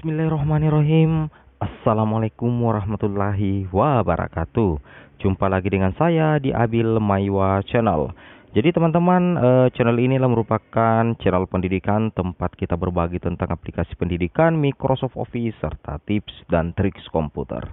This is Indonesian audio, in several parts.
Bismillahirrahmanirrahim. Assalamualaikum warahmatullahi wabarakatuh. Jumpa lagi dengan saya di Abil Maiwa Channel. Jadi teman-teman, channel ini merupakan channel pendidikan tempat kita berbagi tentang aplikasi pendidikan, Microsoft Office, serta tips dan trik komputer.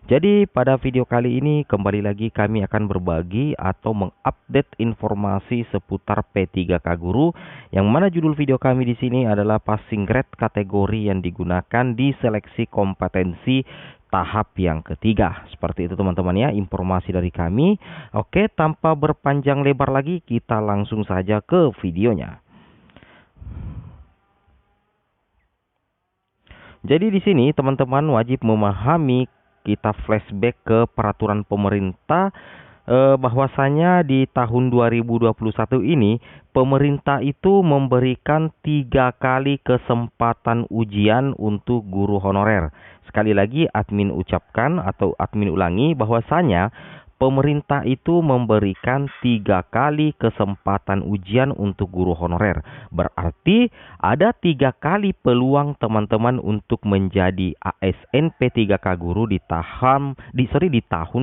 Jadi pada video kali ini kembali lagi kami akan berbagi atau mengupdate informasi seputar P3K Guru, yang mana judul video kami di sini adalah passing grade kategori yang digunakan di seleksi kompetensi tahap yang ketiga. Seperti itu teman-teman ya, informasi dari kami. Oke, tanpa berpanjang lebar lagi kita langsung saja ke videonya. Jadi di sini teman-teman wajib memahami, kita flashback ke peraturan pemerintah bahwasanya di tahun 2021 ini pemerintah itu memberikan 3 kali kesempatan ujian untuk guru honorer. Sekali lagi admin ucapkan atau admin ulangi bahwasanya pemerintah itu memberikan 3 kali kesempatan ujian untuk guru honorer. Berarti ada 3 kali peluang teman-teman untuk menjadi ASN P3K Guru di tahun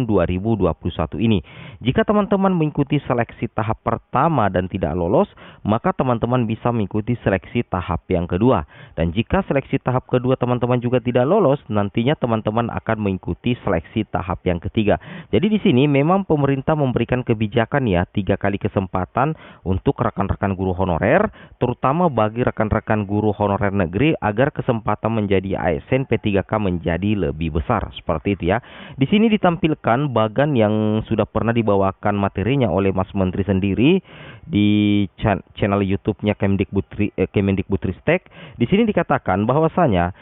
2021 ini. Jika teman-teman mengikuti seleksi tahap pertama dan tidak lolos, maka teman-teman bisa mengikuti seleksi tahap yang kedua. Dan jika seleksi tahap kedua teman-teman juga tidak lolos, nantinya teman-teman akan mengikuti seleksi tahap yang ketiga. Jadi di sini memang pemerintah memberikan kebijakan ya, 3 kali kesempatan untuk rekan-rekan guru honorer, terutama bagi rekan-rekan guru honorer negeri agar kesempatan menjadi ASN P3K menjadi lebih besar. Seperti itu ya. Di sini ditampilkan bagan yang sudah pernah dibawakan materinya oleh Mas Menteri sendiri di channel YouTube-nya Kemendikbudristek. Di sini dikatakan bahwasanya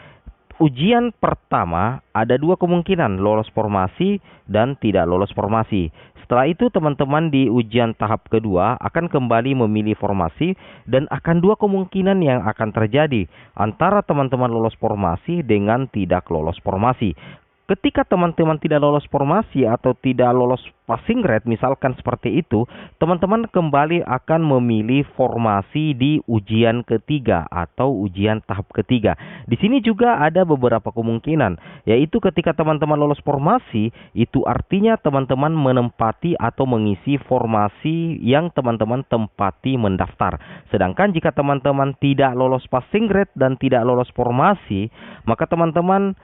ujian pertama ada 2 kemungkinan, lolos formasi dan tidak lolos formasi. Setelah itu teman-teman di ujian tahap kedua akan kembali memilih formasi, dan akan 2 kemungkinan yang akan terjadi antara teman-teman lolos formasi dengan tidak lolos formasi. Ketika teman-teman tidak lolos formasi atau tidak lolos passing grade misalkan seperti itu, teman-teman kembali akan memilih formasi di ujian ketiga atau ujian tahap ketiga. Di sini juga ada beberapa kemungkinan, yaitu ketika teman-teman lolos formasi, itu artinya teman-teman menempati atau mengisi formasi yang teman-teman tempati mendaftar. Sedangkan jika teman-teman tidak lolos passing grade dan tidak lolos formasi, maka teman-teman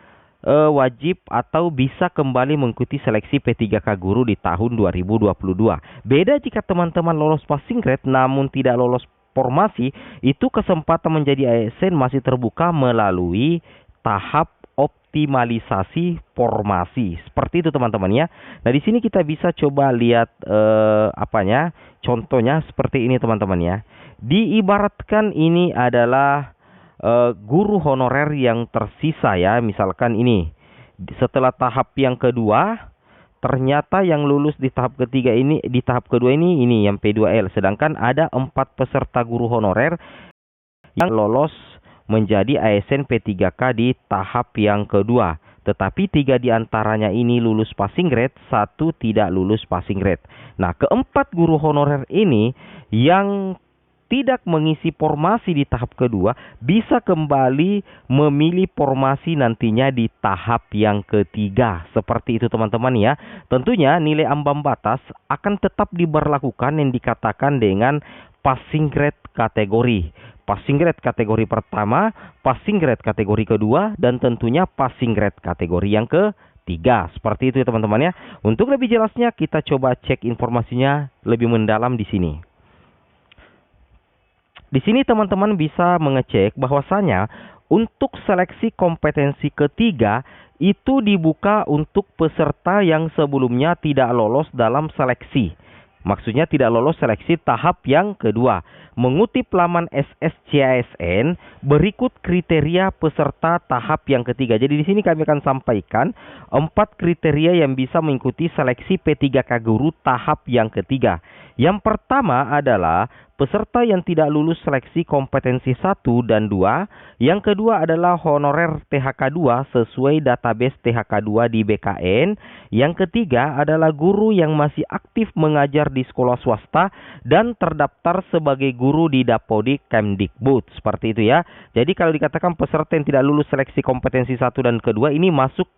wajib atau bisa kembali mengikuti seleksi P3K Guru di tahun 2022. Beda jika teman-teman lolos passing grade namun tidak lolos formasi, itu kesempatan menjadi ASN masih terbuka melalui tahap optimalisasi formasi. Seperti itu teman-teman ya. Nah, di sini kita bisa coba lihat contohnya seperti ini teman-teman ya. Diibaratkan ini adalah guru honorer yang tersisa ya, misalkan ini setelah tahap yang kedua ternyata yang lulus di tahap ketiga ini, di tahap kedua ini yang P2L, sedangkan ada 4 peserta guru honorer yang lolos menjadi ASN P3K di tahap yang kedua, tetapi 3 diantaranya ini lulus passing grade, 1 tidak lulus passing grade. Nah, keempat guru honorer ini yang tidak mengisi formasi di tahap kedua bisa kembali memilih formasi nantinya di tahap yang ketiga. Seperti itu teman-teman ya. Tentunya nilai ambang batas akan tetap diberlakukan yang dikatakan dengan passing grade kategori. Passing grade kategori pertama, passing grade kategori kedua, dan tentunya passing grade kategori yang ketiga. Seperti itu ya teman-teman ya. Untuk lebih jelasnya kita coba cek informasinya lebih mendalam di sini. Di sini teman-teman bisa mengecek bahwasanya untuk seleksi kompetensi ketiga itu dibuka untuk peserta yang sebelumnya tidak lolos dalam seleksi. Maksudnya tidak lolos seleksi tahap yang kedua. Mengutip laman SSCASN, berikut kriteria peserta tahap yang ketiga. Jadi di sini kami akan sampaikan 4 kriteria yang bisa mengikuti seleksi P3K Guru tahap yang ketiga. Yang pertama adalah peserta yang tidak lulus seleksi kompetensi 1 dan 2. Yang kedua adalah honorer THK2 sesuai database THK2 di BKN. Yang ketiga adalah guru yang masih aktif mengajar di sekolah swasta dan terdaftar sebagai guru di Dapodik Kemdikbud. Seperti itu ya. Jadi kalau dikatakan peserta yang tidak lulus seleksi kompetensi 1 dan kedua ini masuk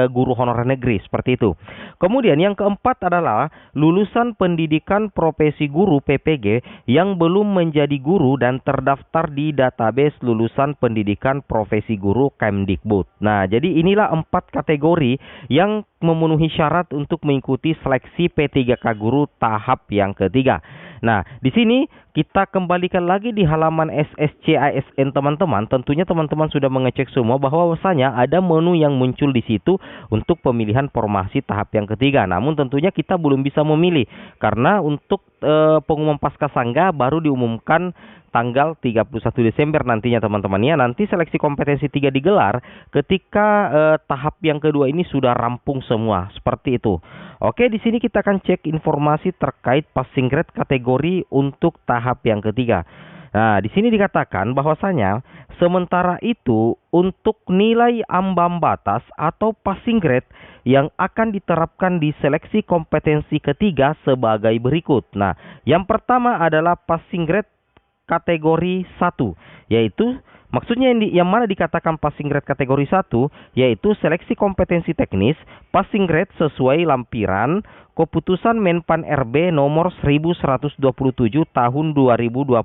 guru honorer negeri, seperti itu. Kemudian yang keempat adalah lulusan pendidikan profesi guru PPG yang belum menjadi guru dan terdaftar di database lulusan pendidikan profesi guru Kemdikbud. Nah, jadi inilah 4 kategori yang memenuhi syarat untuk mengikuti seleksi P3K guru tahap yang ketiga. Nah, di sini kita kembalikan lagi di halaman SSCASN teman-teman. Tentunya teman-teman sudah mengecek semua bahwasanya ada menu yang muncul di situ untuk pemilihan formasi tahap yang ketiga. Namun tentunya kita belum bisa memilih karena untuk pengumuman Paskasangga baru diumumkan tanggal 31 Desember nantinya teman-teman ya. Nanti seleksi kompetensi 3 digelar ketika tahap yang kedua ini sudah rampung semua, seperti itu. Oke, di sini kita akan cek informasi terkait passing grade kategori untuk tahap yang ketiga. Nah, di sini dikatakan bahwasanya sementara itu untuk nilai ambang batas atau passing grade yang akan diterapkan di seleksi kompetensi ketiga sebagai berikut. Nah, yang pertama adalah passing grade kategori 1, yaitu maksudnya yang mana dikatakan passing grade kategori 1, yaitu seleksi kompetensi teknis, passing grade sesuai lampiran keputusan Menpan RB nomor 1127 tahun 2021.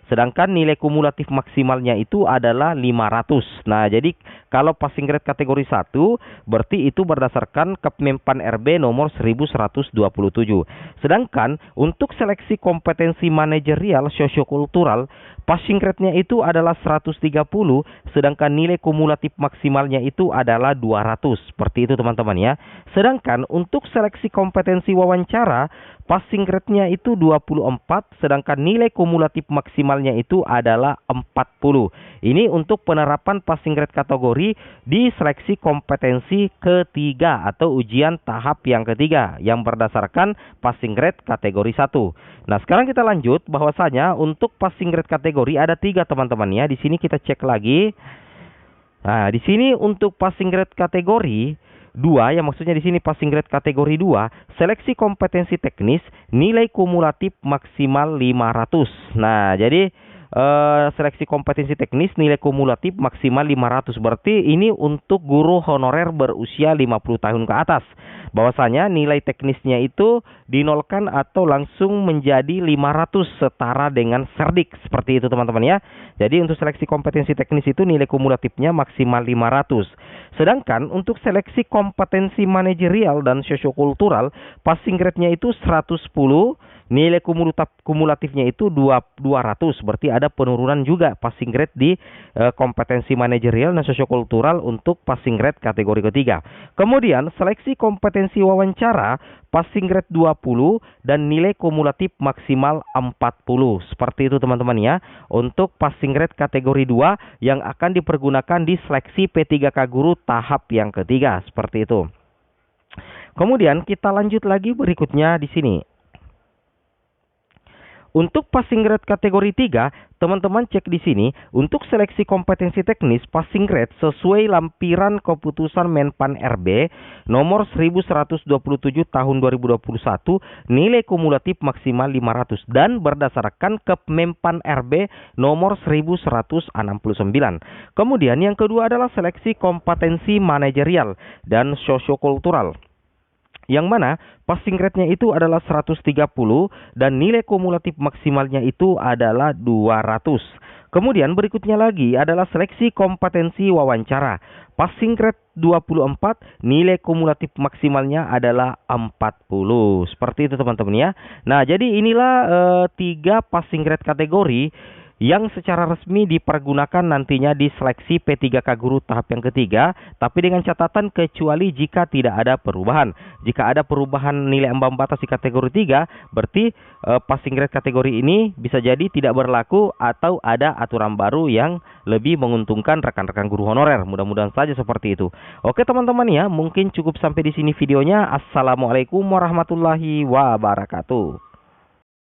Sedangkan nilai kumulatif maksimalnya itu adalah 500. Nah, jadi kalau passing grade kategori 1 berarti itu berdasarkan Menpan RB nomor 1127. Sedangkan untuk seleksi kompetensi manajerial sosiokultural, passing grade-nya itu adalah 130, sedangkan nilai kumulatif maksimalnya itu adalah 200. Seperti itu teman-teman ya. Sedangkan untuk seleksi kompetensi wawancara, passing grade-nya itu 24, sedangkan nilai kumulatif maksimalnya itu adalah 40. Ini untuk penerapan passing grade kategori di seleksi kompetensi ketiga atau ujian tahap yang ketiga yang berdasarkan passing grade kategori 1. Nah, sekarang kita lanjut bahwasanya untuk passing grade kategori ada 3 teman-teman ya. Di sini kita cek lagi. Nah, di sini untuk passing grade kategori 2, yang maksudnya di sini passing grade kategori 2, seleksi kompetensi teknis, nilai kumulatif maksimal 500. Nah, jadi seleksi kompetensi teknis nilai kumulatif maksimal 500. Berarti ini untuk guru honorer berusia 50 tahun ke atas. Bahwasanya nilai teknisnya itu dinolkan atau langsung menjadi 500 setara dengan serdik. Seperti itu teman-teman ya. Jadi untuk seleksi kompetensi teknis itu nilai kumulatifnya maksimal 500. Sedangkan untuk seleksi kompetensi manajerial dan sosiokultural, passing grade-nya itu 110, nilai kumulatifnya itu 200. Berarti ada penurunan juga passing grade di kompetensi manajerial dan sosiokultural untuk passing grade kategori ketiga. Kemudian seleksi kompetensi wawancara, passing grade 20 dan nilai kumulatif maksimal 40. Seperti itu teman-teman ya. Untuk passing grade kategori 2 yang akan dipergunakan di seleksi P3K guru tahap yang ketiga. Seperti itu. Kemudian kita lanjut lagi berikutnya di sini. Untuk passing grade kategori 3, teman-teman cek di sini, untuk seleksi kompetensi teknis passing grade sesuai lampiran keputusan Menpan RB nomor 1127 tahun 2021, nilai kumulatif maksimal 500 dan berdasarkan Menpan RB nomor 1169. Kemudian yang kedua adalah seleksi kompetensi manajerial dan sosiokultural, yang mana passing grade-nya itu adalah 130 dan nilai kumulatif maksimalnya itu adalah 200. Kemudian berikutnya lagi adalah seleksi kompetensi wawancara. Passing grade 24, nilai kumulatif maksimalnya adalah 40. Seperti itu teman-teman ya. Nah, jadi inilah 3 passing grade kategori yang secara resmi dipergunakan nantinya di seleksi P3K guru tahap yang ketiga, tapi dengan catatan kecuali jika tidak ada perubahan. Jika ada perubahan nilai ambang batas di kategori 3, berarti passing grade kategori ini bisa jadi tidak berlaku atau ada aturan baru yang lebih menguntungkan rekan-rekan guru honorer. Mudah-mudahan saja seperti itu. Oke teman-teman ya, mungkin cukup sampai di sini videonya. Assalamualaikum warahmatullahi wabarakatuh.